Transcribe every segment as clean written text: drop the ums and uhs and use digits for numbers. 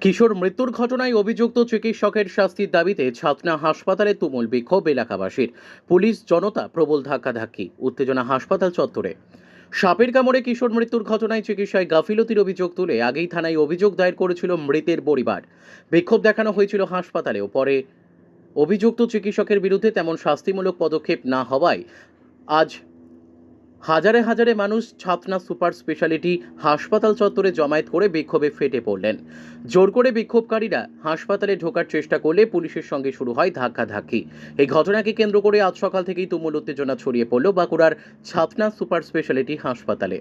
কিশোর মৃত্যুর ঘটনায় অভিযুক্ত চিকিৎসকের শাস্তির দাবিতে ছাতনা হাসপাতালে তুমুল বিক্ষোভ এলাকাবাসীর। পুলিশ জনতা প্রবল ধাক্কাধাক্কি, উত্তেজনা হাসপাতাল চত্বরে। সাপের কামড়ে কিশোর মৃত্যুর ঘটনায় চিকিৎসায় গাফিলতির অভিযোগ তুলে আগেই থানায় অভিযোগ দায়ের করেছিল মৃতের পরিবার। বিক্ষোভ দেখানো হয়েছিল হাসপাতালেও। পরে অভিযুক্ত চিকিৎসকের বিরুদ্ধে তেমন শাস্তিমূলক পদক্ষেপ না হওয়ায় আজ হাজারে হাজারে মানুষ ছাতনা সুপার স্পেশালিটি হাসপাতাল চত্বরে জমায়েত করে বিক্ষোভে ফেটে পড়লেন। জোর করে বিক্ষোভকারীরা হাসপাতালে ঢোকার চেষ্টা করলে পুলিশের সঙ্গে শুরু হয় ধাক্কাধাক্কি। এই ঘটনাকে কেন্দ্র করে আজ সকাল থেকেই তুমুল উত্তেজনা ছড়িয়ে পড়ল বাঁকুড়ার ছাতনা সুপার স্পেশালিটি হাসপাতালে।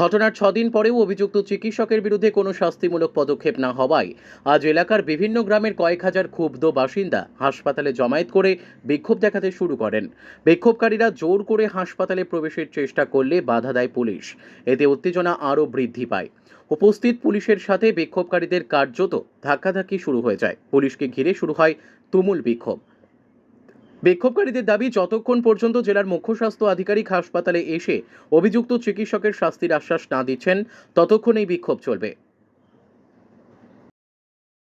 ঘটনার 6 দিন পরেও অভিযুক্ত চিকিৎসকের বিরুদ্ধে কোনো শাস্তিমূলক পদক্ষেপ না হওয়ায় আজ এলাকার বিভিন্ন গ্রামের কয়েক হাজার ক্ষুব্ধ বাসিন্দা হাসপাতালে জমায়েত করে বিক্ষোভ দেখাতে শুরু করেন। বিক্ষোভকারীরা জোর করে হাসপাতালে প্রবেশের চেষ্টা করলে বাধা দেয় পুলিশ। এতে উত্তেজনা আরও বৃদ্ধি পায়। উপস্থিত পুলিশের সাথে বিক্ষোভকারীদের কার্যত ধাক্কাধাক্কি শুরু হয়ে যায়। পুলিশকে ঘিরে শুরু হয় তুমুল বিক্ষোভ। বিক্ষোভকারীদের দাবি, যতক্ষণ পর্যন্ত জেলার মুখ্য স্বাস্থ্য আধিকারিক হাসপাতালে এসে অভিযুক্ত চিকিৎসকের শাস্তির আশ্বাস না দিচ্ছেন, ততক্ষণ এই বিক্ষোভ চলবে।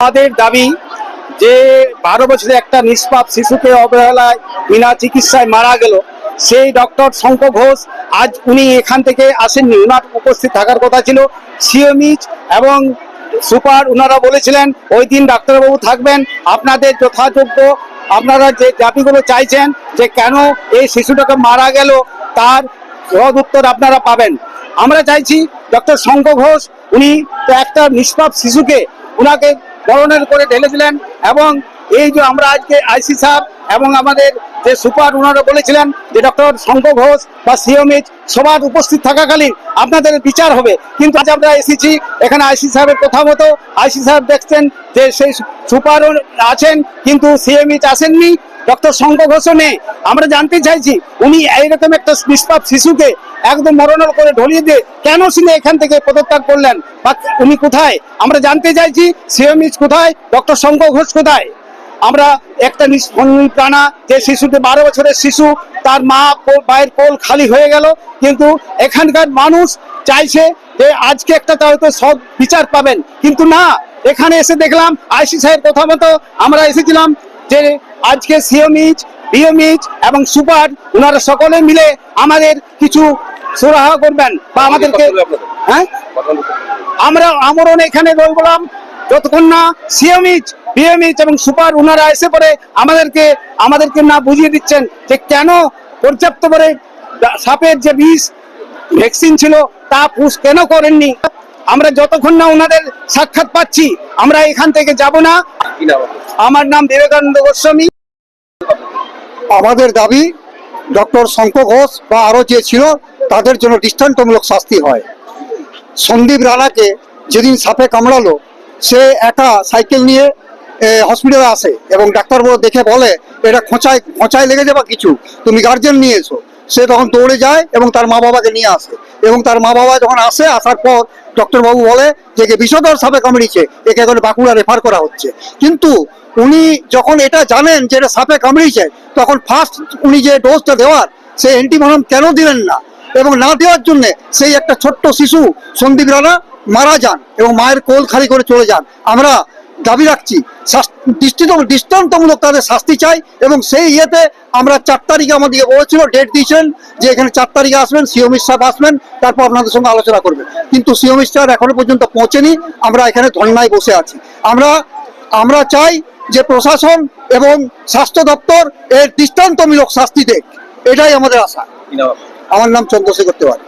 আমাদের দাবি যে 12 বছরের একটা নিষ্পাপ শিশুকে অবহেলায় বিনা চিকিৎসায় মারা গেল, সেই ডক্টর শঙ্কর ঘোষ আজ উনি এখান থেকে আসেননি। উনার উপস্থিত থাকার কথা ছিল। সিএমইচ এবং সুপার উনারা বলেছিলেন ওই দিন ডাক্তারবাবু থাকবেন। আপনাদের যথাযোগ্য আপনারা যে দাবিগুলো চাইছেন যে কেন এই শিশুটাকে মারা গেল, তার সদ উত্তর আপনারা পাবেন। আমরা চাইছি ডক্টর শঙ্কর ঘোষ উনি তো একটা নিষ্পাপ শিশুকে উনাকে মরণের করে ঢেলেছিলেন, এবং এই যে আমরা আজকে আইসি সাহেব এবং আমাদের যে সুপার উনারা বলেছিলেন যে ডক্টর শঙ্কর ঘোষ বা সিএমএইচ সবার উপস্থিত থাকাকালীন আপনাদের বিচার হবে। কিন্তু আজ আমরা এসেছি এখানে আইসি সাহেবের কথা মতো। আইসি সাহেব দেখছেন যে সেই সুপার আছেন কিন্তু সিএমএইচ আসেননি, ডক্টর শঙ্কর ঘোষও নেই। আমরা জানতে চাইছি উনি এইরকম একটা নিষ্পাপ শিশুকে একদম মরণের করে ঢলিয়ে দিয়ে কেন তিনি এখান থেকে পদত্যাগ করলেন বা উনি কোথায় আমরা জানতে চাইছি। সিএমএইচ কোথায়, ডক্টর শঙ্কর ঘোষ কোথায়? আমরা একটা প্রাণা যে শিশুটি 12 বছরের শিশু, তার মায়ের কোল খালি হয়ে গেল, কিন্তু এখানকার মানুষ চাইছে যে আজকে একটা হয়তো সব বিচার পাবেন, কিন্তু না। এখানে এসে দেখলাম আইসি সাহেবের কথা মতো আমরা এসেছিলাম যে আজকে সিএমইচ, বিএমইচ এবং সুপার ওনারা সকলে মিলে আমাদের কিছু সুরাহা করবেন বা আমাদেরকে আমরা আমরণ এখানে রইলাম যতক্ষণ না সিএমইচ, বিএমইচ এবং সুপার ওনারা এসে পরে আমাদেরকে না বুঝিয়ে দিচ্ছেন যে কেন পর্যাপ্ত করে সাপের যে বিষ ভ্যাকসিন ছিল তা পুশ কেন করেননি। আমরা যতক্ষণ না ওনাদের সাক্ষাৎ পাচ্ছি আমরা এখান থেকে যাব না। আমার নাম বিবেকানন্দ গোস্বামী। আমাদের দাবি ডক্টর শঙ্কর ঘোষ বা আরো যে ছিল তাদের জন্য দৃষ্টান্তমূলক শাস্তি হয়। সন্দীপ রানাকে যেদিন সাপে কামড়ালো, সে একা সাইকেল নিয়ে হসপিটালে আসে এবং ডাক্তারবাবু দেখে বলে এটা খোঁচায় লেগেছে বা কিছু, তুমি গার্জেন নিয়ে এসো। সে তখন দৌড়ে যায় এবং তার মা বাবাকে নিয়ে আসে, এবং তার মা বাবা যখন আসার পর ডক্টরবাবু বলে যে বিষধর সাপে কামড়িয়েছে, একে এখন বাঁকুড়া রেফার করা হচ্ছে। কিন্তু উনি যখন এটা জানেন যে এটা সাপে কামড়িয়েছে, তখন ফার্স্ট উনি যে ডোজটা দেওয়ার সেই অ্যান্টিভেনম কেন দিলেন না, এবং না দেওয়ার জন্য সেই একটা ছোট্ট শিশু সন্দীপ রানা মারা যান এবং মায়ের কোল খালি করে চলে যান। আমরা দাবি রাখছি দৃষ্টান্তমূলক তাদের শাস্তি চাই, এবং সেই ইয়েতে আমরা 4 তারিখে আমাদেরকে বলেছিল, ডেট দিয়েছিলেন যে এখানে 4 তারিখে আসবেন, সিওমিস সাহেব আসবেন, তারপর আপনাদের সঙ্গে আলোচনা করবেন। কিন্তু সিওমিস সাহেব এখনো পর্যন্ত পৌঁছেনি। আমরা এখানে ধর্নায় বসে আছি। আমরা চাই যে প্রশাসন এবং স্বাস্থ্য দপ্তর এর দৃষ্টান্তমূলক শাস্তি দেখ, এটাই আমাদের আশা। আমার নাম চন্দ্রশেখর তেওয়ারি।